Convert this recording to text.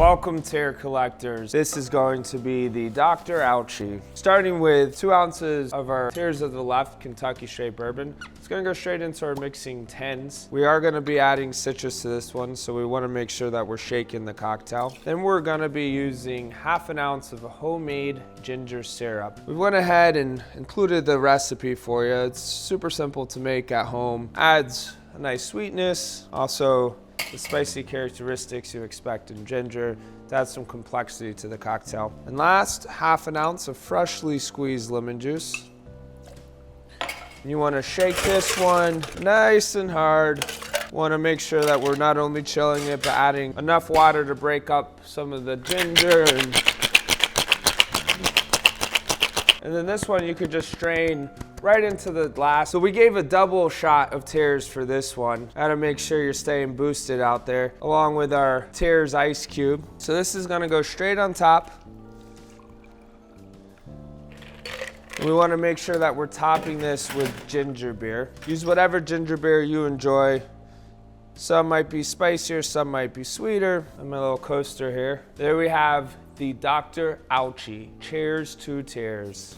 Welcome, tear collectors. This is going to be the Dr. Ouchie. Starting with 2 ounces of our tears of the Left Kentucky Straight Bourbon. It's gonna go straight into our mixing 10s. We are gonna be adding citrus to this one, so we wanna make sure that we're shaking the cocktail. Then we're gonna be using 1/2 ounce of a homemade ginger syrup. We went ahead and included the recipe for you. It's super simple to make at home. Adds a nice sweetness, also the spicy characteristics you expect in ginger to add some complexity to the cocktail. And last, 1/2 ounce of freshly squeezed lemon juice. You want to shake this one nice and hard. Want to make sure that we're not only chilling it, but adding enough water to break up some of the ginger. And then this one you could just strain right into the glass. So we gave a double shot of tears for this one. Gotta make sure you're staying boosted out there, along with our tears ice cube. So this is gonna go straight on top. And we wanna make sure that we're topping this with ginger beer. Use whatever ginger beer you enjoy. Some might be spicier, some might be sweeter. And my little coaster here. There we have the Dr. Ouchie. Cheers to tears.